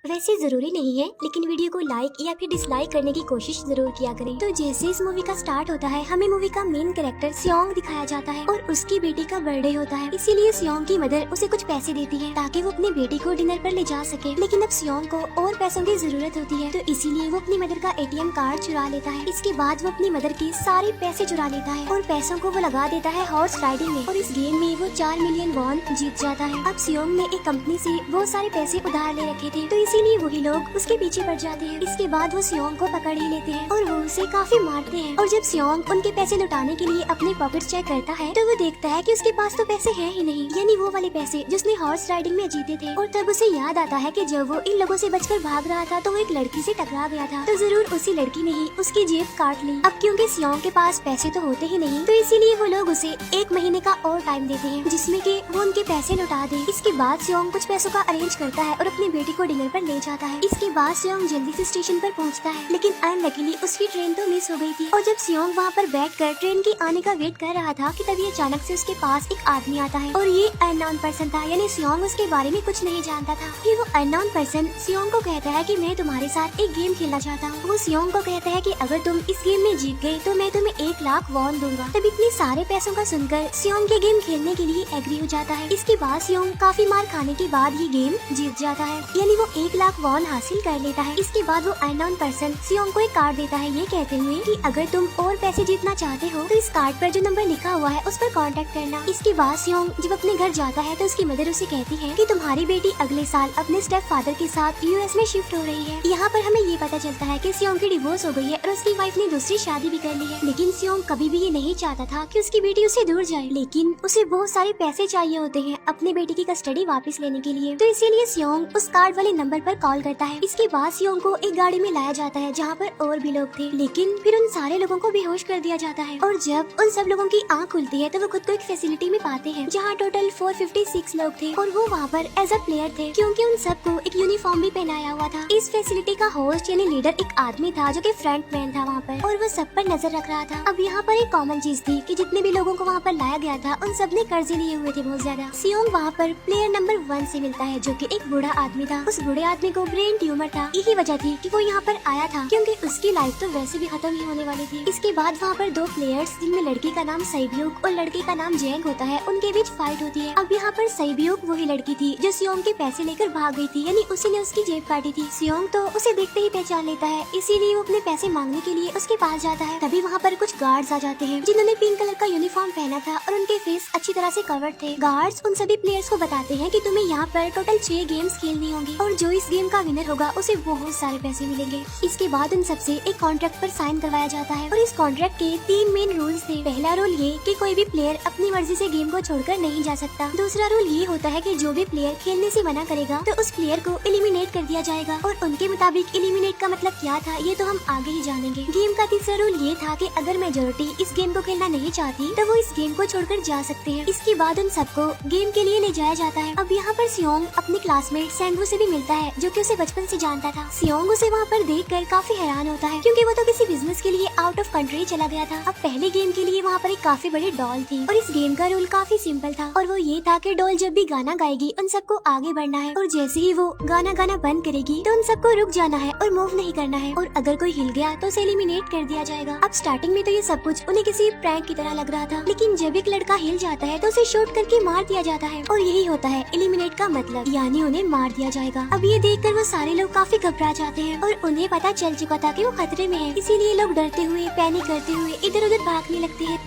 वैसे जरूरी नहीं है, लेकिन वीडियो को लाइक या फिर डिसलाइक करने की कोशिश जरूर किया करें। तो जैसे इस मूवी का स्टार्ट होता है, हमें मूवी का मेन कैरेक्टर सियोंग दिखाया जाता है और उसकी बेटी का बर्थडे होता है। इसीलिए सियोंग की मदर उसे कुछ पैसे देती है ताकि वो अपनी बेटी को डिनर पर ले जा सके। लेकिन अब सियोंग को और पैसों की जरूरत होती है, तो इसीलिए वो अपनी मदर का एटीएम कार्ड चुरा लेता है। इसके बाद वो अपनी मदर के सारे पैसे चुरा लेता है और पैसों को वो लगा देता है हॉर्स राइडिंग में, और इस गेम में वो 4 मिलियन वॉन जीत जाता है। अब सियोंग ने एक कंपनी से बहुत सारे पैसे उधार ले रखे थे, तो इसीलिए वही लोग उसके पीछे पड़ जाते हैं। इसके बाद वो सियोंग को पकड़ ही लेते हैं और वो उसे काफी मारते हैं। और जब सियोंग उनके पैसे लौटाने के लिए अपने पॉकेट चेक करता है, तो वो देखता है कि उसके पास तो पैसे हैं ही नहीं, यानी वो वाले पैसे जिसने हॉर्स राइडिंग में जीते थे। और तब उसे याद आता है कि जब वो इन लोगों से बचकर भाग रहा था तो वो एक लड़की से टकरा गया था, तो जरूर उसी लड़की ने ही उसकी जेब काट ली। अब क्योंकि सियोंग के पास पैसे तो होते ही नहीं, तो इसीलिए वो लोग उसे 1 महीने का और टाइम देते हैं जिसमें कि वो उनके पैसे लौटा दे। इसके बाद सियोंग कुछ पैसों का अरेंज करता है और अपनी बेटी को डिनर पर ले जाता है। इसके बाद सियोंग जल्दी से स्टेशन पर पहुंचता है, लेकिन अनलकीली उसकी ट्रेन तो मिस हो गई थी। और जब सियोंग वहां पर बैठकर ट्रेन के आने का वेट कर रहा था कि तभी अचानक से उसके पास एक आदमी आता है, और ये अननोन पर्सन था, यानी सियोंग उसके बारे में कुछ नहीं जानता था। फिर वो अननोन पर्सन सियोंग को कहता है कि मैं तुम्हारे साथ एक गेम खेलना चाहता हूँ। वो सियोंग को कहता है कि अगर तुम इस गेम में जीत गए तो मैं तुम्हें 1 लाख वॉन दूंगा। तब इतने सारे पैसों का सुनकर सियोंग के गेम खेलने के लिए एग्री हो जाता है। इसके बाद सियोंग काफी मार खाने के बाद ये गेम जीत जाता है, यानी वो 1 लाख वॉन हासिल कर लेता है। इसके बाद वो अननोन पर्सन सियोंग को एक कार्ड देता है, ये कहते हुए कि अगर तुम और पैसे जीतना चाहते हो तो इस कार्ड पर जो नंबर लिखा हुआ है उस पर कांटेक्ट करना। इसके बाद सियोंग जब अपने घर जाता है तो उसकी मदर उसे कहती है कि तुम्हारी बेटी अगले साल अपने स्टेप फादर के साथ यूएस में शिफ्ट हो रही है। यहाँ पर हमें ये पता चलता है कि सियोंग की डिवोर्स हो गई है और उसकी वाइफ ने दूसरी शादी भी कर ली है। लेकिन सियोंग कभी भी ये नहीं चाहता था कि उसकी बेटी उससे दूर जाए, लेकिन उसे बहुत सारे पैसे चाहिए होते हैं अपनी बेटी की कस्टडी वापस लेने के लिए, तो इसीलिए सियोंग उस कार्ड वाले नंबर पर कॉल करता है। इसके बाद सियोंग को एक गाड़ी में लाया जाता है जहाँ पर और भी लोग थे, लेकिन फिर उन सारे लोगों को बेहोश कर दिया जाता है। और जब उन सब लोगों की आंख खुलती है तो वो खुद को एक फैसिलिटी में पाते हैं जहाँ टोटल 456 लोग थे, और वो वहाँ पर एज अ प्लेयर थे क्योंकि उन सबको एक यूनिफॉर्म भी पहनाया हुआ था। इस फैसिलिटी का होस्ट यानी लीडर एक आदमी था जो कि फ्रंट मैन था वहाँ पर, और वो सब पर नजर रख रहा था। अब यहाँ पर एक कॉमन चीज थी कि जितने भी लोगों को वहाँ पर लाया गया था उन सब ने कर्जे लिए हुए थे बहुत ज्यादा। सियोंग वहाँ पर प्लेयर नंबर 1 से मिलता है जो कि एक बूढ़ा आदमी था। उस बूढ़े आदमी को ब्रेन ट्यूमर था, यही वजह थी कि वो यहाँ पर आया था क्योंकि उसकी लाइफ तो वैसे भी खत्म ही होने वाली थी। इसके बाद वहाँ पर 2 प्लेयर्स जिनमें लड़की का नाम सैब्यूक और लड़के का नाम जेंग होता है, उनके बीच फाइट होती है। अब यहाँ पर सैब्यूक वही लड़की थी जो सियोंग के पैसे लेकर भाग गई थी, यानी उसी ने उसकी जेब काटी थी। सियोंग तो उसे देखते ही पहचान लेता है, इसीलिए वो अपने पैसे मांगने के लिए उसके पास जाता है। तभी वहाँ पर कुछ गार्ड्स आ जाते हैं जिन्होंने पिंक कलर का यूनिफॉर्म पहना था और उनके फेस अच्छी तरह से कवर्ड थे। गार्ड्स उन सभी प्लेयर्स को बताते हैं कि तुम्हें यहाँ पर टोटल 6 गेम्स खेलनी होंगी और जो इस गेम का विनर होगा उसे बहुत सारे पैसे मिलेंगे। इसके बाद उन सबसे एक कॉन्ट्रैक्ट पर साइन करवाया जाता है और इस कॉन्ट्रैक्ट के 3 मेन रूल्स थे। पहला रूल ये कि कोई भी प्लेयर अपनी मर्जी से गेम को छोड़कर नहीं जा सकता। दूसरा रूल ये होता है कि जो भी प्लेयर खेलने से मना करेगा तो उस प्लेयर को एलिमिनेट कर दिया जाएगा, और उनके मुताबिक एलिमिनेट का मतलब क्या था ये तो हम आगे ही जानेंगे। गेम का तीसरा रूल ये था कि अगर मेजोरिटी इस गेम को खेलना नहीं चाहती तो वो इस गेम को छोड़कर जा सकते हैं। इसके बाद उन सबको गेम के लिए ले जाया जाता है। अब यहाँ पर सियोंग अपने क्लासमेट सेंगवू से भी मिलता है जो कि उसे बचपन से जानता था। सियोंग उसे वहाँ पर देखकर काफी हैरान होता है क्योंकि वो तो किसी बिजनेस के लिए आउट ऑफ कंट्री चला गया था। अब पहले गेम के लिए वहाँ पर एक काफी बड़ी डॉल थी और इस गेम का रूल काफी सिंपल था, और वो ये था कि डॉल जब भी गाना गाएगी उन सबको आगे बढ़ना है, और जैसे ही वो गाना गाना बंद करेगी तो उन सबको रुक जाना है और मूव नहीं करना है, और अगर कोई हिल गया तो उसे एलिमिनेट कर दिया जाएगा। अब स्टार्टिंग में तो ये सब कुछ उन्हें किसी प्रैंक की तरह लग रहा था, लेकिन जब एक लड़का हिल जाता है तो उसे शूट करके मार दिया जाता है, और यही होता है एलिमिनेट का मतलब, यानी उन्हें मार दिया जाएगा। अब ये देखकर वो सारे लोग काफी घबरा जाते हैं और उन्हें पता चल चुका था कि वो खतरे में है, इसीलिए लोग डरते हुए पैनिक करते हुए इधर उधर भागने लगते हैं।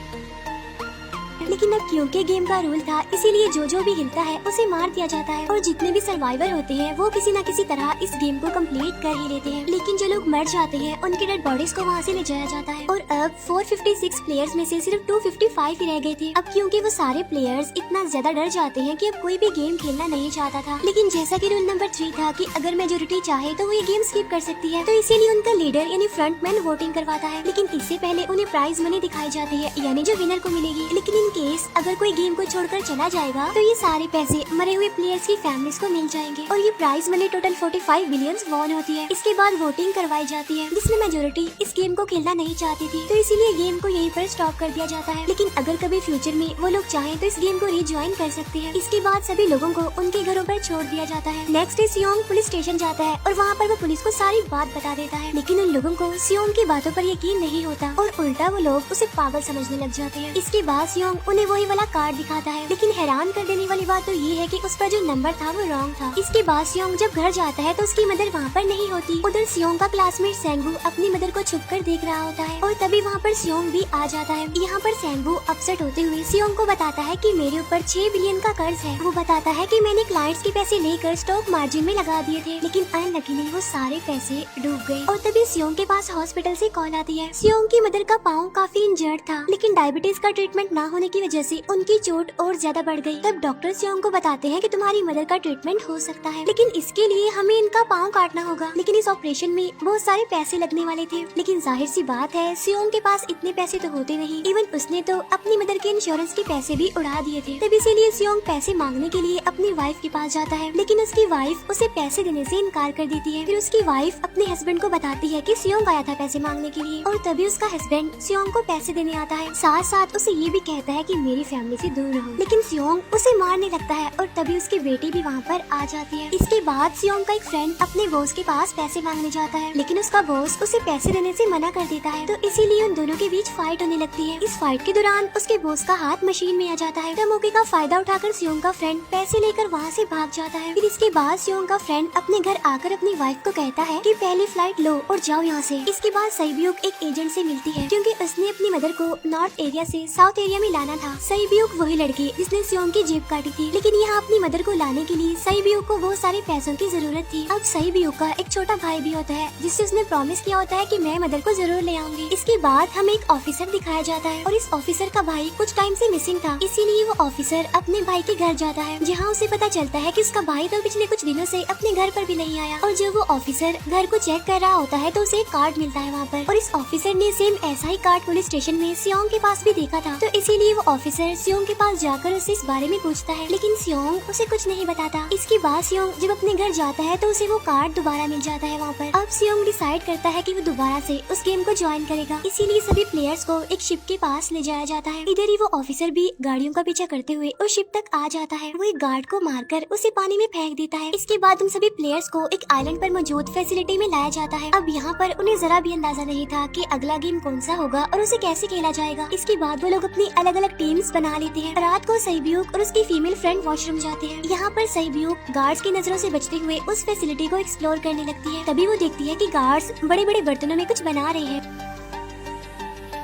लेकिन अब क्योंकि गेम का रूल था इसीलिए जो भी हिलता है उसे मार दिया जाता है, और जितने भी सर्वाइवर होते हैं वो किसी न किसी तरह इस गेम को कंप्लीट कर ही लेते हैं। लेकिन जो लोग मर जाते हैं उनकी डेड बॉडीज को वहाँ से ले जाया जाता है, और अब 456 प्लेयर्स में से सिर्फ 255 ही रह गए थे। अब क्योंकि वो सारे प्लेयर्स इतना ज्यादा डर जाते हैं कि अब कोई भी गेम खेलना नहीं चाहता था। लेकिन जैसा कि रूल नंबर 3 था कि अगर मेजोरिटी चाहे तो वो ये गेम स्किप कर सकती है, तो इसीलिए उनका लीडर यानी फ्रंटमैन वोटिंग करवाता है। लेकिन इससे पहले उन्हें प्राइज मनी दिखाई जाती है, यानी जो विनर को मिलेगी। लेकिन इन केस अगर कोई गेम को छोड़कर चला जाएगा तो ये सारे पैसे मरे हुए प्लेयर्स की फैमिलीज को मिल जाएंगे और ये prize money total 45 billion won होती है। इसके बाद वोटिंग करवाई जाती है जिसमें मेजोरिटी इस गेम को खेलना नहीं चाहती थी, तो इसीलिए गेम को यहीं पर स्टॉप कर दिया जाता है। लेकिन अगर कभी फ्यूचर में वो लोग चाहें तो इस गेम को रीज्वाइन कर सकते हैं। इसके बाद सभी लोगों को उनके घरों पर छोड़ दिया जाता है। नेक्स्ट डे सियोंग पुलिस स्टेशन जाता है और वहाँ पर वो पुलिस को सारी बात बता देता है, लेकिन उन लोगों को सियोंग की बातों पर यकीन नहीं होता और उल्टा वो लोग उसे पागल समझने लग जाते हैं। इसके बाद सियोंग उन्हें वही वाला कार्ड दिखाता है, लेकिन हैरान कर देने वाली बात तो ये है कि उस पर जो नंबर था वो रॉन्ग था। इसके बाद सियोंग जब घर जाता है तो उसकी मदर वहाँ पर नहीं होती। उधर सियोंग का क्लासमेट सेंगू अपनी मदर को छुपकर देख रहा होता है और तभी वहाँ पर सियोंग भी आ जाता है। यहाँ पर सेंगू अपसेट होते हुए सियोंग को बताता है कि मेरे ऊपर 6 बिलियन का कर्ज है। वो बताता है कि मैंने क्लाइंट्स के पैसे लेकर स्टॉक मार्जिन में लगा दिए थे, लेकिन अनलकीली वो सारे पैसे डूब गए। और तभी सियोंग के पास हॉस्पिटल से कॉल आती है। सियोंग की मदर का पाँव काफी इंजर्ड था, लेकिन डायबिटीज का ट्रीटमेंट न होने की वजह से उनकी चोट और ज्यादा बढ़ गई। तब डॉक्टर सियोंग को बताते हैं कि तुम्हारी मदर का ट्रीटमेंट हो सकता है, लेकिन इसके लिए हमें इनका पाँव काटना होगा। लेकिन इस ऑपरेशन में बहुत सारे पैसे लगने वाले थे, लेकिन जाहिर सी बात है सियोंग के पास इतने पैसे तो होते नहीं। इवन उसने तो अपनी मदर के इंश्योरेंस के पैसे भी उड़ा दिए थे। तब इसीलिए सियोंग पैसे मांगने के लिए अपनी वाइफ के पास जाता है, लेकिन उसकी वाइफ उसे पैसे देने से इनकार कर देती है। फिर उसकी वाइफ अपने हस्बैंड को बताती है कि सियोंग आया था पैसे मांगने के लिए और तभी उसका हस्बैंड सियोंग को पैसे देने आता है। साथ साथ उसे ये भी कहता है कि मेरी फैमिली से दूर रहो, लेकिन सियोंग उसे मारने लगता है और तभी उसकी बेटी भी वहाँ पर आ जाती है। इसके बाद सियोंग का एक फ्रेंड अपने बॉस के पास पैसे मांगने जाता है, लेकिन उसका बॉस उसे पैसे देने से मना कर देता है, तो इसीलिए उन दोनों के बीच फाइट होने लगती है। इस फाइट के दौरान उसके बॉस का हाथ मशीन में आ जाता है, तो मौके का फायदा उठाकर सियोंग का फ्रेंड पैसे लेकर वहाँ से भाग जाता है। फिर इसके बाद सियोंग का फ्रेंड अपने घर आकर अपनी वाइफ को कहता है कि पहली फ्लाइट लो और जाओ यहाँ से। इसके बाद सईब्यूक एक एजेंट से मिलती है, क्योंकि उसने अपनी मदर को नॉर्थ एरिया से साउथ एरिया में लाना था। सईब्यूक वही लड़की जिसने सियोंग की जेब काटी थी, लेकिन यहाँ अपनी मदर को लाने के लिए सईब्यूक को बहुत सारे पैसों की जरूरत थी। अब सईब्यूक का एक छोटा भाई भी होता है जिससे उसने प्रॉमिस किया होता है कि मैं मदर को जरूर ले आऊंगी। इसके बाद हमें एक ऑफिसर दिखाया जाता है और इस ऑफिसर का भाई कुछ टाइम से मिसिंग था, इसीलिए वो ऑफिसर अपने भाई के घर जाता है, जहाँ उसे पता चलता है कि उसका भाई तो पिछले कुछ दिनों से अपने घर पर भी नहीं आया। और जब वो ऑफिसर घर को चेक कर रहा होता है तो उसे एक कार्ड मिलता है वहाँ पर, और इस ऑफिसर ने सेम ऐसा ही कार्ड पुलिस स्टेशन में सियोंग के पास भी देखा था, तो इसीलिए वो ऑफिसर सियोंग के पास जाकर उसे इस बारे में पूछता है, लेकिन सियोंग उसे कुछ नहीं बताता। इसके बाद सियोंग जब अपने घर जाता है तो उसे वो कार्ड दोबारा मिल जाता है वहाँ पर। अब सियोंग डिसाइड करता है कि वो दोबारा से उस गेम को ज्वाइन करेगा, इसीलिए सभी प्लेयर्स को एक शिप के पास ले जाया जाता है। इधर ही वो ऑफिसर भी गाड़ियों का पीछा करते हुए उस शिप तक आ जाता है। वो एक गार्ड को मारकर उसे पानी में फेंक देता है। इसके बाद उन सभी प्लेयर्स को एक आइलैंड पर मौजूद फैसिलिटी में लाया जाता है। अब यहाँ पर उन्हें जरा भी अंदाजा नहीं था कि अगला गेम कौन सा होगा और उसे कैसे खेला जाएगा। इसके बाद वो लोग अपनी अलग अलग टीम्स बना लेते हैं। रात को सईब्यूक और उसकी फीमेल फ्रेंड वॉशरूम जाते हैं। यहाँ पर सईब्यूक गार्ड्स की नजरों से बचते हुए उस फैसिलिटी को एक्सप्लोर करने लगती है। तभी वो देखती है कि गार्ड्स बड़े बड़े बर्तनों में कुछ बना रहे हैं,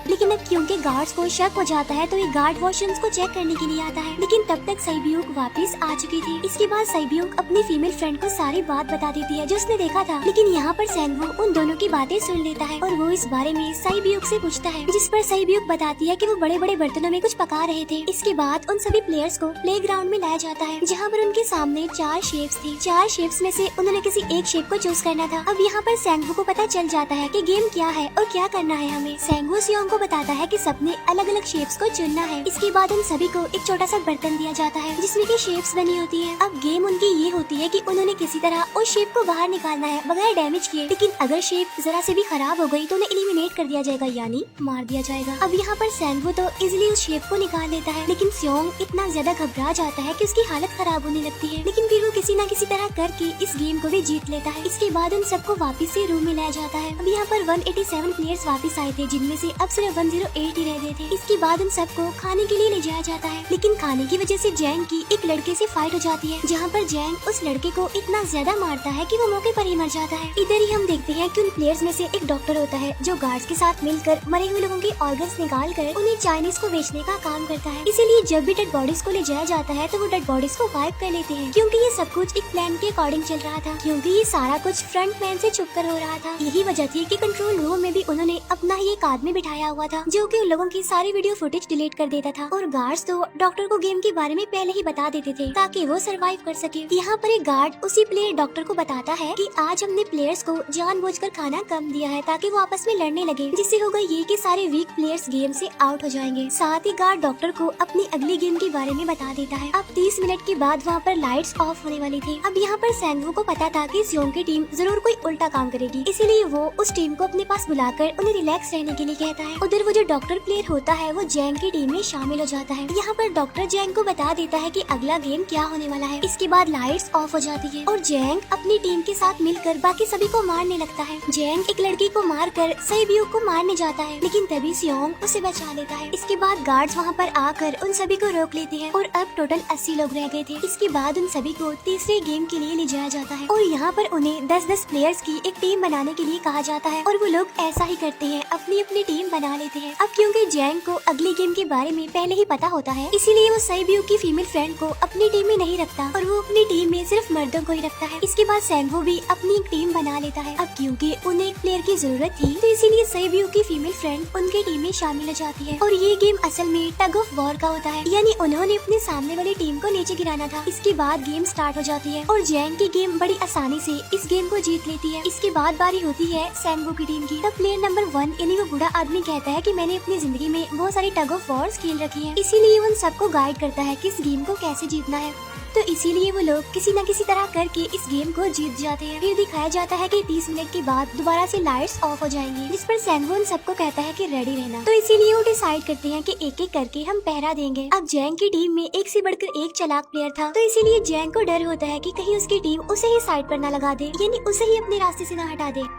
लेकिन अब क्योंकि गार्ड्स को शक हो जाता है तो ये गार्ड वॉशरूम्स को चेक करने के लिए आता है, लेकिन तब तक सईब्यूक वापस आ चुकी थी। इसके बाद सईब्यूक अपनी फीमेल फ्रेंड को सारी बात बता देती है जो उसने देखा था, लेकिन यहाँ पर सेंगू उन दोनों की बातें सुन लेता है और वो इस बारे में सईब्यूक से पूछता है, जिस पर सईब्यूक बताती है कि वो बड़े बड़े बर्तनों में कुछ पका रहे थे। इसके बाद उन सभी प्लेयर्स को प्लेग्राउंड में लाया जाता है, जहाँ पर उनके सामने 4 शेप्स थी। 4 शेप्स में से उन्होंने किसी एक शेप को चूज करना था। अब यहाँ पर सेंगू को पता चल जाता है कि गेम क्या है और क्या करना है हमें। सेंगू सियोंग को बताता है कि सबने अलग अलग शेप्स को चुनना है। इसके बाद उन सभी को एक छोटा सा बर्तन दिया जाता है जिसमें की शेप्स बनी होती है। अब गेम उनकी ये होती है कि उन्होंने किसी तरह उस शेप को बाहर निकालना है बगैर डैमेज किए, लेकिन अगर शेप जरा से भी खराब हो गई तो उन्हें एलिमिनेट कर दिया जाएगा, यानी मार दिया जाएगा। अब यहाँ पर सेंगू तो इजिली उस शेप को निकाल लेता है, लेकिन सियोंग इतना ज्यादा घबरा जाता है कि उसकी हालत खराब होने लगती है, लेकिन फिर वो किसी न किसी तरह करके इस गेम को भी जीत लेता है। इसके बाद उन सबको वापस से रूम में लाया जाता है। अब यहाँ पर 187 प्लेयर्स वापस आए थे, जिनमें से अब सिर्फ 108 ही रह गए थे। इसके बाद उन सबको खाने के लिए ले जाया जाता है, लेकिन खाने की वजह से जैंग की एक लड़के से फाइट हो जाती है, जहाँ पर जैंग उस लड़के को इतना ज्यादा मारता है कि वो मौके पर ही मर जाता है। इधर ही हम देखते हैं कि उन प्लेयर्स में से एक डॉक्टर होता है जो गार्ड्स के साथ मिलकर मरे हुए लोगों के ऑर्गन्स निकाल कर उन्हें चाइनीज को बेचने का काम करता है। इसीलिए जब भी डेड बॉडीज को ले जाया जाता है तो वो डेड बॉडीज को वाइप कर लेते हैं, क्योंकि ये सब कुछ एक प्लान के अकॉर्डिंग चल रहा था, क्योंकि ये सारा कुछ फ्रंट मैन से छुप कर हो रहा था। यही वजह थी कि कंट्रोल रूम में भी उन्होंने अपना ही एक आदमी बिठाया हुआ हुआ था, जो कि उन लोगों की सारी वीडियो फुटेज डिलीट कर देता था। और गार्ड्स तो डॉक्टर को गेम के बारे में पहले ही बता देते थे ताकि वो सरवाइव कर सके। यहाँ पर एक गार्ड उसी प्लेयर डॉक्टर को बताता है कि आज हमने प्लेयर्स को जानबूझकर खाना कम दिया है ताकि वो आपस में लड़ने लगे, जिससे होगा ये कि सारे वीक प्लेयर्स गेम से आउट हो जाएंगे। साथ ही गार्ड डॉक्टर को अपनी अगली गेम के बारे में बता देता है। अब 30 मिनट के बाद वहाँ पर लाइट्स ऑफ होने वाली थी। अब यहाँ पर सैंगवू को पता था कि सियोंग की टीम जरूर कोई उल्टा काम करेगी, इसीलिए वो उस टीम को अपने पास बुलाकर उन्हें रिलैक्स रहने के लिए कहता है। उधर वो जो डॉक्टर प्लेयर होता है वो जैंग की टीम में शामिल हो जाता है। यहाँ पर डॉक्टर जैंग को बता देता है कि अगला गेम क्या होने वाला है। इसके बाद लाइट्स ऑफ हो जाती है और जैंग अपनी टीम के साथ मिलकर बाकी सभी को मारने लगता है। जैंग एक लड़की को मारकर सैब्यू को मारने जाता है, लेकिन तभी सियोंग उसे बचा लेता है। इसके बाद गार्ड्स वहाँ पर आकर उन सभी को रोक लेते हैं और अब टोटल 80 लोग रह गए थे। इसके बाद उन सभी को तीसरे गेम के लिए ले जाया जाता है और यहाँ पर उन्हें 10-10 प्लेयर्स की एक टीम बनाने के लिए कहा जाता है और वो लोग ऐसा ही करते हैं, अपनी अपनी टीम बना लेते हैं। अब क्योंकि जैंग को अगली गेम के बारे में पहले ही पता होता है, इसीलिए वो सैब्यू की फीमेल फ्रेंड को अपनी टीम में नहीं रखता और वो अपनी टीम में सिर्फ मर्दों को ही रखता है। इसके बाद सैंगवू भी अपनी एक टीम बना लेता है। अब क्योंकि उन्हें एक प्लेयर की जरूरत थी, तो इसीलिए सैब्यू की फीमेल फ्रेंड उनकी टीम में शामिल हो जाती है और ये गेम असल में टग ऑफ वॉर का होता है, यानी उन्होंने अपने सामने वाली टीम को नीचे गिराना था। इसके बाद गेम स्टार्ट हो जाती है और जैंग की गेम बड़ी आसानी से इस गेम को जीत लेती है। इसके बाद बारी होती है सैंगवू की टीम की। तब प्लेयर नंबर 1 यानी वो बूढ़ा आदमी कहता है कि मैंने अपनी जिंदगी में बहुत सारी टग ऑफ वॉर्स खेल रखी है, इसीलिए उन सबको गाइड करता है कि इस गेम को कैसे जीतना है। तो इसीलिए वो लोग किसी न किसी तरह करके इस गेम को जीत जाते हैं। फिर दिखाया जाता है कि 30 मिनट के बाद दोबारा से लाइट्स ऑफ हो जाएंगी, जिस पर सैंगवू उन सबको कहता है कि रेडी रहना। तो इसीलिए वो डिसाइड करते हैं कि एक एक करके हम पहरा देंगे। अब जैंग की टीम में एक से बढ़कर एक चालाक प्लेयर था, तो इसीलिए जैंग को डर होता है कि कहीं उसकी टीम उसे ही साइड पर न लगा दे, यानी उसे ही अपने रास्ते से न हटा दे।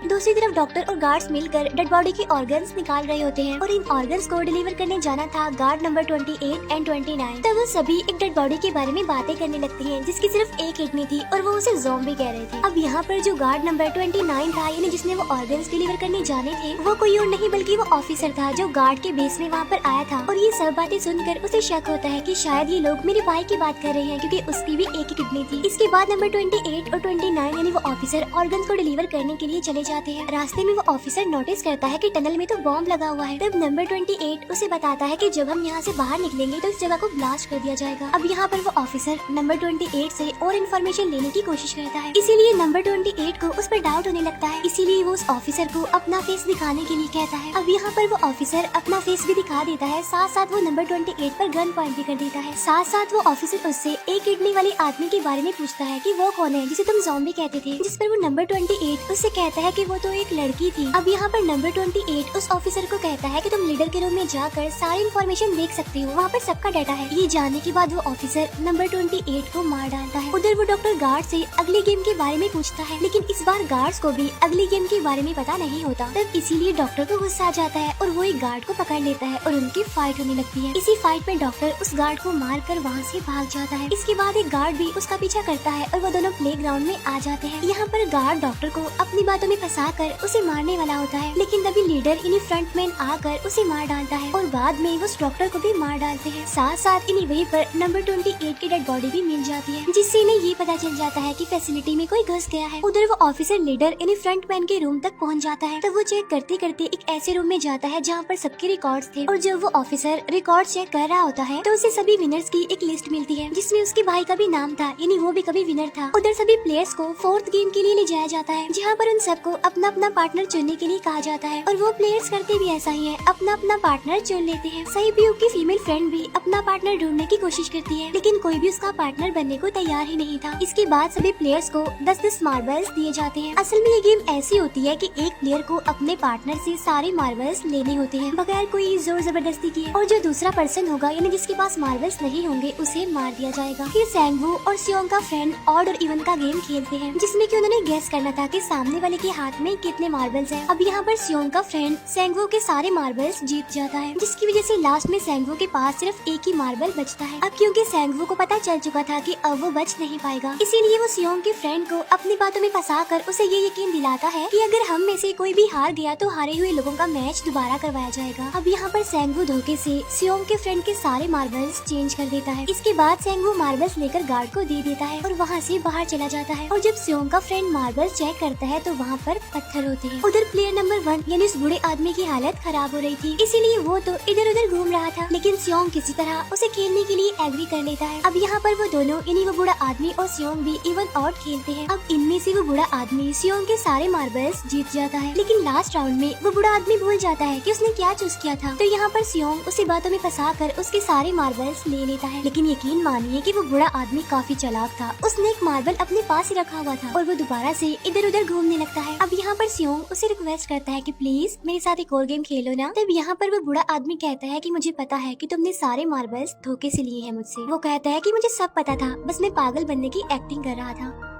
दूसरी तरफ डॉक्टर और गार्ड्स मिलकर डेड बॉडी की ऑर्गन्स निकाल रहे होते हैं और इन ऑर्गन्स को डिलीवर करने जाना था गार्ड नंबर 28 एंड 29। तब वो सभी एक डेड बॉडी के बारे में बातें करने लगती हैं, जिसकी सिर्फ एक किडनी थी और वो उसे ज़ॉम्बी कह रहे थे। अब यहाँ पर जो गार्ड नंबर 29 था, यानी जिसने वो ऑर्गन्स डिलीवर करने जाने थे, वो कोई और नहीं बल्कि वो ऑफिसर था जो गार्ड के बेस में वहाँ पर आया था। और ये सब बातें सुनकर उसे शक होता है कि शायद ये लोग मेरे भाई की बात कर रहे हैं, क्योंकि उसकी भी एक ही किडनी थी। इसके बाद नंबर 28 और 29 यानी वो ऑफिसर ऑर्गन्स को डिलीवर करने के लिए चले जाते हैं। रास्ते में वो ऑफिसर नोटिस करता है कि टनल में तो बॉम्ब लगा हुआ है। तब नंबर 28 उसे बताता है कि जब हम यहाँ से बाहर निकलेंगे तो इस जगह को ब्लास्ट कर दिया जाएगा। अब यहाँ पर वो ऑफिसर नंबर 28 से और इन्फॉर्मेशन लेने की कोशिश करता है, इसीलिए नंबर 28 को उस पर डाउट होने लगता है। इसीलिए वो उस ऑफिसर को अपना फेस दिखाने के लिए कहता है। अब यहाँ पर वो ऑफिसर अपना फेस भी दिखा देता है, साथ साथ वो नंबर 28 पर गन पॉइंट भी कर देता है। साथ साथ वो ऑफिसर उससे एक किडनी वाले आदमी के बारे में पूछता है कि वो कौन है जिसे तुम ज़ॉम्बी कहते थे, जिस पर वो नंबर 28 उससे कहता है कि वो तो एक लड़की थी। अब यहाँ पर नंबर 28 उस ऑफिसर को कहता है कि तुम लीडर के रूम में जाकर सारी इन्फॉर्मेशन देख सकते हो, वहाँ पर सबका डाटा है। ये जानने के बाद वो ऑफिसर नंबर 28 को मार डालता है। उधर वो डॉक्टर गार्ड से अगली गेम के बारे में पूछता है, लेकिन इस बार गार्ड्स को भी अगली गेम के बारे में पता नहीं होता। तब इसीलिए डॉक्टर को गुस्सा आ जाता है और वो एक गार्ड को पकड़ लेता है और उनकी फाइट होने लगती है। इसी फाइट में डॉक्टर उस गार्ड को मार कर वहाँ से भाग जाता है। इसके बाद एक गार्ड भी उसका पीछा करता है और वो दोनों प्लेग्राउंड में आ जाते हैं। यहाँ पर गार्ड डॉक्टर को अपनी बातों में फंसा कर उसे मारने वाला होता है, लेकिन तभी लीडर इन्हीं फ्रंटमैन आकर उसे मार डालता है और बाद में उस डॉक्टर को भी मार डालते हैं। साथ साथ इन्हीं वहीं पर नंबर 28 की डेड बॉडी भी मिल जाती है, जिससे इन्हें ये पता चल जाता है कि फैसिलिटी में कोई घुस गया है। उधर वो ऑफिसर लीडर इन्हीं फ्रंटमैन के रूम तक पहुंच जाता है। तब वो चेक करते करते एक ऐसे रूम में जाता है जहाँ पर सबके रिकॉर्ड्स थे, और जब वो ऑफिसर रिकॉर्ड चेक कर रहा होता है तो उसे सभी विनर्स की एक लिस्ट मिलती है, जिसमें उसके भाई का भी नाम था, यानी वो भी कभी विनर था। उधर सभी प्लेयर्स को 4th गेम के लिए ले जाया जाता है, जहाँ पर उन सबको अपना अपना पार्टनर चुनने के लिए कहा जाता है और वो प्लेयर्स करते भी ऐसा ही है, अपना अपना पार्टनर चुन लेते हैं। सैब्यू की फीमेल फ्रेंड भी अपना पार्टनर ढूंढने की कोशिश करती है, लेकिन कोई भी उसका पार्टनर बनने को तैयार ही नहीं था। इसके बाद सभी प्लेयर्स को 10-10 मार्बल्स दिए जाते हैं। असल में ये गेम ऐसी होती है कि एक प्लेयर को अपने पार्टनर से सारे मार्बल्स लेने होते हैं बगैर कोई जोर जबरदस्ती किए, और जो दूसरा पर्सन होगा यानी जिसके पास मार्बल्स नहीं होंगे उसे मार दिया जाएगा। फिर सैंगवू और सियोंग का फ्रेंड ऑड और इवन का गेम खेलते हैं, जिसमें कि उन्होंने गेस करना था कि सामने वाले के हाथ में कितने मार्बल्स हैं। अब यहाँ पर सियोंग का फ्रेंड सैंगवू के सारे मार्बल्स जीत जाता है, जिसकी वजह से लास्ट में सैंगवू के पास सिर्फ एक ही मार्बल बचता है। अब क्योंकि सैंगवू को पता चल चुका था कि अब वो बच नहीं पाएगा, इसीलिए वो सियोंग के फ्रेंड को अपनी बातों में फंसाकर उसे ये यकीन दिलाता है कि अगर हम में से कोई भी हार गया तो हारे हुए लोगों का मैच दोबारा करवाया जाएगा। अब यहाँ पर सैंगवू धोखे से सियोंग के फ्रेंड के सारे मार्बल्स चेंज कर देता है। इसके बाद सैंगवू मार्बल्स लेकर गार्ड को दे देता है और वहाँ से बाहर चला जाता है। और जब सियोंग का फ्रेंड मार्बल्स चेक करता है तो वहाँ पर पर पत्थर होते हैं। उधर प्लेयर नंबर 1 यानी उस बूढ़े आदमी की हालत खराब हो रही थी, इसीलिए वो तो इधर उधर घूम रहा था, लेकिन सियोंग किसी तरह उसे खेलने के लिए एग्री कर लेता है। अब यहाँ पर वो दोनों यानी वो बूढ़ा आदमी और सियोंग भी इवन आउट खेलते हैं। अब इनमें से वो बूढ़ा आदमी सियोंग के सारे मार्बल्स जीत जाता है, लेकिन लास्ट राउंड में वो बूढ़ा आदमी भूल जाता है कि उसने क्या चूज किया था। तो यहाँ पर सियोंग उसे बातों में फंसा कर उसके सारे मार्बल्स ले लेता है, लेकिन यकीन मानिए कि वो बूढ़ा आदमी काफी चालाक था। उसने एक मार्बल अपने पास ही रखा हुआ था और वो दोबारा से इधर उधर घूमने लगता है। अब यहाँ पर सियोंग उसे रिक्वेस्ट करता है कि प्लीज मेरे साथ एक और गेम खेलो ना। तब यहाँ पर वो बूढ़ा आदमी कहता है कि मुझे पता है कि तुमने सारे मार्बल्स धोखे से लिए हैं मुझसे। वो कहता है कि मुझे सब पता था, बस मैं पागल बनने की एक्टिंग कर रहा था।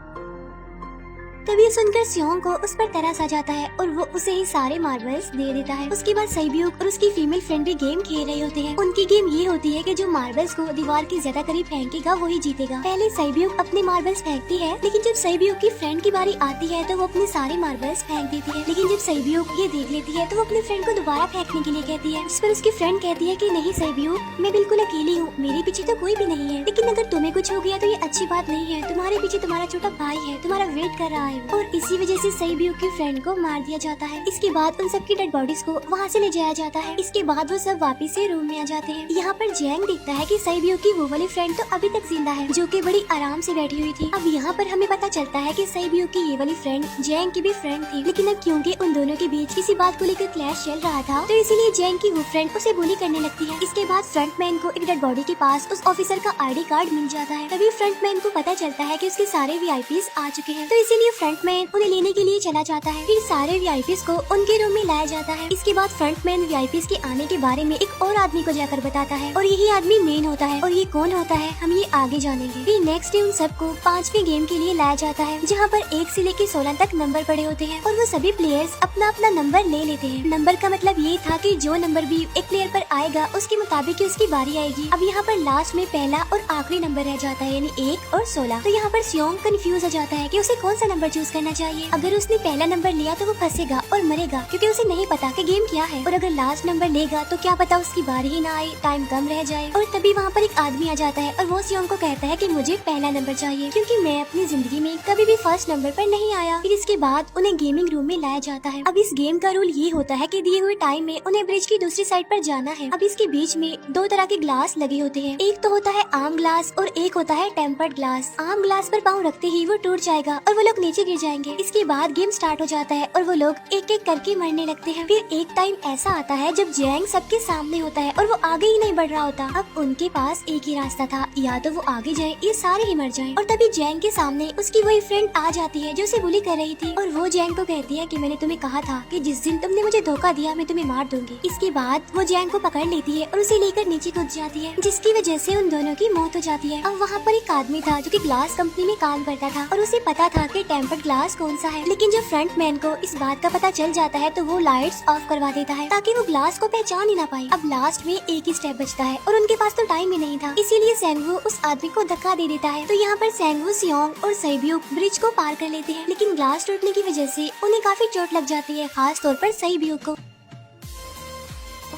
तभी सुनकर सियोंग को उस पर तरस आ जाता है और वो उसे ही सारे मार्बल्स दे देता है। उसके बाद सैब्यूक और उसकी फीमेल फ्रेंड भी गेम खेल रहे होते हैं। उनकी गेम ये होती है कि जो मार्बल्स को दीवार के ज्यादा करीब फेंकेगा वही जीतेगा। पहले सैब्यूक अपने मार्बल्स फेंकती है, लेकिन जब सैब्यूक की फ्रेंड की बारी आती है तो वो अपने सारे मार्बल्स फेंक देती है। लेकिन जब सैब्यूक ये देख लेती है तो वो अपने फ्रेंड को दोबारा फेंकने के लिए कहती है, जिस पर उसकी फ्रेंड कहती है कि नहीं सैब्यूक, मैं बिल्कुल अकेली हूँ, मेरे पीछे तो कोई भी नहीं है, लेकिन अगर तुम्हें कुछ हो गया तो ये अच्छी बात नहीं है, तुम्हारे पीछे तुम्हारा छोटा भाई है, तुम्हारा वेट कर रहा है। और इसी वजह से सैब्यूक की फ्रेंड को मार दिया जाता है। इसके बाद उन सबकी डेड बॉडीज को वहाँ से ले जाया जाता है। इसके बाद वो सब वापस से रूम में आ जाते हैं। यहाँ पर जैंग देखता है कि सैब्यूक की वो वाली फ्रेंड तो अभी तक जिंदा है, जो कि बड़ी आराम से बैठी हुई थी। अब यहाँ पर हमें पता चलता है कि सैब्यूक की ये वाली फ्रेंड जैंग की भी फ्रेंड थी, लेकिन अब क्योंकि उन दोनों के बीच किसी बात को लेकर क्लैश चल रहा था, तो इसीलिए जैंग की वो फ्रेंड उसे बुली करने लगती है। इसके बाद फ्रंटमैन को एक डेड बॉडी के पास उस ऑफिसर का ID कार्ड मिल जाता है। तभी फ्रंटमैन को पता चलता है कि उसके सारे VIPs आ चुके हैं, तो इसीलिए फ्रंटमैन उन्हें लेने के लिए चला जाता है। फिर सारे VIPs को उनके रूम में लाया जाता है। इसके बाद फ्रंटमैन VIPs के आने के बारे में एक और आदमी को जाकर बताता है, और यही आदमी मेन होता है। और ये कौन होता है हम ये आगे जानेंगे। फिर नेक्स्ट डे उन सबको 5वें गेम के लिए लाया जाता है, जहाँ पर 1 से लेकर 16 तक नंबर पड़े होते हैं और वो सभी प्लेयर्स अपना अपना नंबर ले लेते हैं। नंबर का मतलब ये था कि जो नंबर भी एक प्लेयर पर आएगा उसके मुताबिक उसकी बारी आएगी। अब यहाँ पर लास्ट में पहला और आखिरी नंबर रह जाता है, यानी 1 और 16। तो यहाँ पर सियोंग कंफ्यूज हो जाता है कि उसे कौन सा नंबर चूज करना चाहिए। अगर उसने पहला नंबर लिया तो वो फंसेगा और मरेगा, क्योंकि उसे नहीं पता कि गेम क्या है। और अगर लास्ट नंबर लेगा तो क्या पता उसकी बारी ही ना आए, टाइम कम रह जाए। और तभी वहाँ पर एक आदमी आ जाता है और वो सियोंग को कहता है कि मुझे पहला नंबर चाहिए, क्योंकि मैं अपनी जिंदगी में कभी भी फर्स्ट नंबर पर नहीं आया। फिर इसके बाद उन्हें गेमिंग रूम में लाया जाता है। अब इस गेम का रूल ये होता है कि दिए हुए टाइम में उन्हें ब्रिज की दूसरी साइड पर जाना है। अब इसके बीच में 2 तरह के ग्लास लगे होते हैं, एक तो होता है आम ग्लास और एक होता है टेम्पर्ड ग्लास। आम ग्लास पर पाँव रखते ही वो टूट जाएगा और वो लोग नीचे गिर जाएंगे। इसके बाद गेम स्टार्ट हो जाता है और वो लोग एक एक करके मरने लगते हैं। फिर एक टाइम ऐसा आता है जब जैंग सबके सामने होता है और वो आगे ही नहीं बढ़ रहा होता। अब उनके पास एक ही रास्ता था, या तो वो आगे जाए या सारे ही मर जाएं। और तभी जैंग के सामने उसकी वही फ्रेंड आ जाती है जो उसे बुली कर रही थी, और वो जैंग को कहती है कि मैंने तुम्हें कहा था कि जिस दिन तुमने मुझे धोखा दिया मैं तुम्हें मार दूंगी। इसके बाद वो जैंग को पकड़ लेती है और उसे लेकर नीचे कूद जाती है, जिसकी वजह से उन दोनों की मौत हो जाती है। अब वहाँ पर एक आदमी था जो कि ग्लास कंपनी में काम करता था और उसे पता था कि टेम्पर्ड ग्लास कौन सा है, लेकिन जब फ्रंटमैन को इस बात का पता चल जाता है तो वो लाइट्स ऑफ करवा देता है ताकि वो ग्लास को पहचान ही ना पाए। अब लास्ट में एक ही स्टेप बचता है और उनके पास तो टाइम ही नहीं था, इसीलिए सैंगवू उस आदमी को धक्का दे देता है। तो यहाँ पर सैंगवू, सियोंग और सैब्यूक ब्रिज को पार कर लेते हैं, लेकिन ग्लास टूटने की वजह से उन्हें काफी चोट लग जाती है, खास तौर पर सैब्यूक को।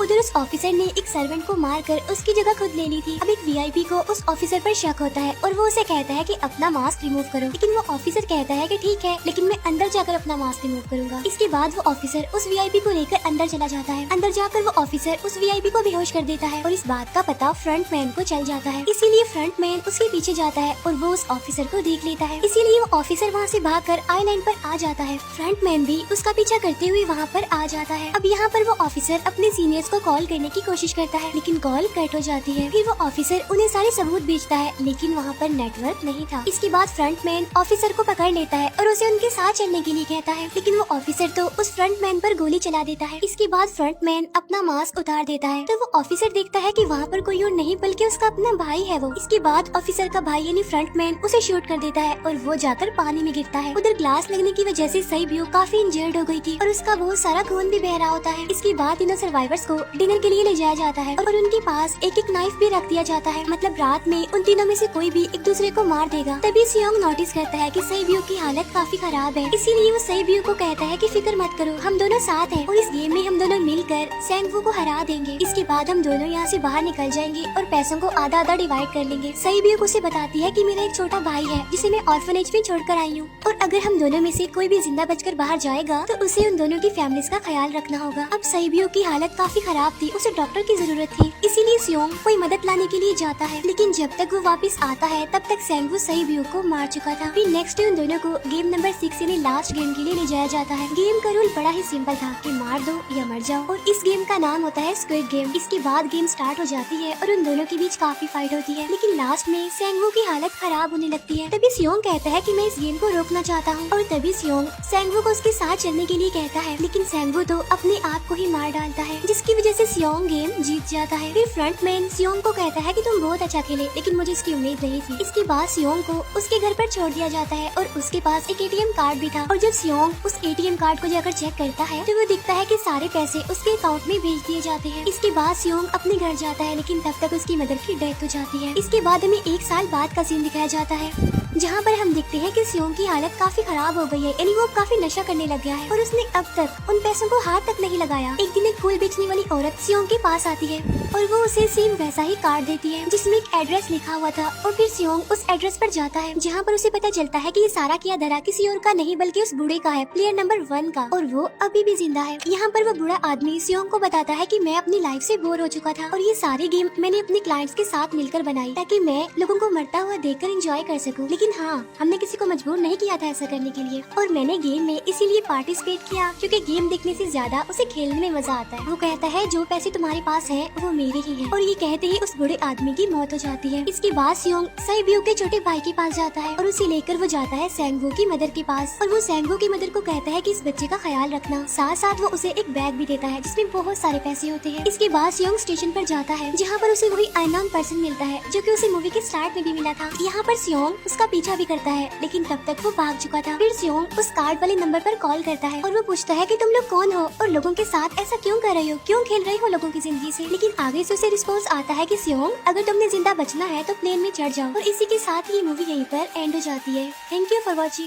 उधर उस ऑफिसर ने एक सर्वेंट को मारकर उसकी जगह खुद ले ली थी। अब एक VIP को उस ऑफिसर पर शक होता है और वो उसे कहता है कि अपना मास्क रिमूव करो, लेकिन वो ऑफिसर कहता है कि ठीक है, लेकिन मैं अंदर जाकर अपना मास्क रिमूव करूंगा। इसके बाद वो ऑफिसर उस VIP को लेकर अंदर चला जाता है। अंदर जाकर वो ऑफिसर उस VIP को बेहोश कर देता है और इस बात का पता फ्रंटमैन को चल जाता है, इसीलिए फ्रंटमैन उसके पीछे जाता है और वो उस ऑफिसर को देख लेता है, इसीलिए वो ऑफिसर वहाँ से भागकर आइलैंड पर आ जाता है। फ्रंटमैन भी उसका पीछा करते हुए वहाँ पर आ जाता है। अब यहाँ पर वो ऑफिसर अपने सीनियर्स को कॉल करने की कोशिश करता है, लेकिन कॉल कट हो जाती है। फिर वो ऑफिसर उन्हें सारे सबूत भेजता है, लेकिन वहाँ पर नेटवर्क नहीं था। इसके बाद फ्रंटमैन ऑफिसर को पकड़ लेता है और उसे उनके साथ चलने के लिए कहता है, लेकिन वो ऑफिसर तो उस फ्रंटमैन पर गोली चला देता है। इसके बाद फ्रंटमैन अपना मास्क उतार देता है, तो वो ऑफिसर देखता है कि वहाँ पर कोई और नहीं बल्कि उसका अपना भाई है वो। इसके बाद ऑफिसर का भाई यानी फ्रंटमैन उसे शूट कर देता है और वो जाकर पानी में गिरता है। उधर ग्लास लगने की वजह से सैब्यूक काफी इंजर्ड हो गई थी और उसका बहुत सारा खून भी बह रहा होता है। इसके बाद इन सर्वाइवर्स को डिनर के लिए ले जाया जाता है और उनके पास एक एक नाइफ भी रख दिया जाता है, मतलब रात में उन तीनों में से कोई भी एक दूसरे को मार देगा। तभी सियोंग नोटिस करता है कि सईब्यो की हालत काफी खराब है, इसीलिए वो सईब्यो को कहता है कि फिक्र मत करो, हम दोनों साथ हैं और इस गेम में हम दोनों मिलकर सैंगवू को हरा देंगे। इसके बाद हम दोनों यहाँ से बाहर निकल जाएंगे और पैसों को आधा आधा डिवाइड कर लेंगे। सईब्यो उसे बताती है कि मेरा एक छोटा भाई है जिसे मैं ऑर्फनेज में छोड़कर आई हूँ और अगर हम दोनों में से कोई भी जिंदा बचकर बाहर जाएगा तो उसे उन दोनों की फैमिलीज का ख्याल रखना होगा। अब सईब्यो की हालत काफी खराब थी, उसे डॉक्टर की जरूरत थी, इसीलिए सियोंग कोई मदद लाने के लिए जाता है, लेकिन जब तक वो वापस आता है तब तक सैंगवू सईब्यो को मार चुका था। फिर नेक्स्ट डे उन दोनों को गेम नंबर 6 यानी लास्ट गेम के लिए ले जाया जाता है। गेम का रूल बड़ा ही सिंपल था कि मार दो या मर जाओ और इस गेम का नाम होता है स्क्विड गेम। इसके बाद गेम स्टार्ट हो जाती है और उन दोनों के बीच काफी फाइट होती है, लेकिन लास्ट में सैंगवू की हालत खराब होने लगती है। तभी सियोंग कहता है कि मैं इस गेम को रोकना चाहता हूँ और तभी सियोंग सैंगवू को उसके साथ चलने के लिए कहता है, लेकिन सैंगवू तो अपने आप को ही मार डालता है, जिसकी वजह से सियोंग गेम जीत जाता है। फिर फ्रंटमैन सियोंग को कहता है कि तुम बहुत अच्छा खेले, लेकिन मुझे इसकी उम्मीद नहीं थी। इसके बाद सियोंग को उसके घर पर छोड़ दिया जाता है और उसके पास एक एटीएम कार्ड भी था और जब सियोंग उस एटीएम कार्ड को जाकर चेक करता है तो वो दिखता है कि सारे पैसे उसके अकाउंट में भेज दिए जाते हैं। इसके बाद सियोंग अपने घर जाता है, लेकिन तब तक उसकी मदर की डेथ हो जाती है। इसके बाद हमें 1 साल बाद का सीन दिखाया जाता है जहाँ पर हम देखते हैं कि सियोंग की हालत काफी खराब हो गई है, यानी वो काफी नशा करने लग गया है और उसने अब तक उन पैसों को हाथ तक नहीं लगाया। एक दिन एक फूल बेचने वाली औरत सियोंग के पास आती है और वो उसे सेम वैसा ही कार्ड देती है जिसमें एक एड्रेस लिखा हुआ था और फिर सियोंग उस एड्रेस पर जाता है जहाँ पर उसे पता चलता है कि ये सारा किया धरा किसी और का नहीं बल्कि उस बूढ़े का है, प्लेयर नंबर 1 का, और वो अभी भी जिंदा है। यहाँ पर वो बूढ़ा आदमी सियोंग को बताता है कि मैं अपनी लाइफ से बोर हो चुका था और ये सारी गेम मैंने अपने क्लाइंट्स के साथ मिलकर बनाई ताकि मैं लोगों को मरता हुआ देखकर एंजॉय कर सकूं, लेकिन हाँ, हमने किसी को मजबूर नहीं किया था ऐसा करने के लिए और मैंने गेम में इसीलिए पार्टिसिपेट किया क्योंकि गेम देखने से ज्यादा उसे खेलने में मजा आता है। वो कहता है जो पैसे तुम्हारे पास हैं वो मेरे ही हैं और ये कहते ही उस बूढ़े आदमी की मौत हो जाती है। इसके बाद सियोंग सईब्यो के छोटे भाई के पास जाता है और उसे लेकर वो जाता है सैंगवू की मदर के पास और वो सैंगवू की मदर को कहता है कि इस बच्चे का ख्याल रखना, साथ साथ वो उसे एक बैग भी देता है जिसमें बहुत सारे पैसे होते हैं। इसके बाद सियोंग स्टेशन पर जाता है जहाँ पर उसे वही अननोन पर्सन मिलता है जो कि उसे मूवी के स्टार्ट में भी मिला था। यहाँ पर सियोंग उसका पीछा भी करता है, लेकिन तब तक वो भाग चुका था। फिर सियोंग उस कार्ड वाले नंबर पर कॉल करता है और वो पूछता है कि तुम लोग कौन हो और लोगों के साथ ऐसा क्यों कर रहे हो, क्यों खेल रहे हो लोगों की जिंदगी से। लेकिन आगे से उसे रिस्पॉन्स आता है कि सियोंग अगर तुमने जिंदा बचना है तो प्लेन में चढ़ जाओ और इसी के साथ ये मूवी यहीं पर एंड हो जाती है। Thank you for watching.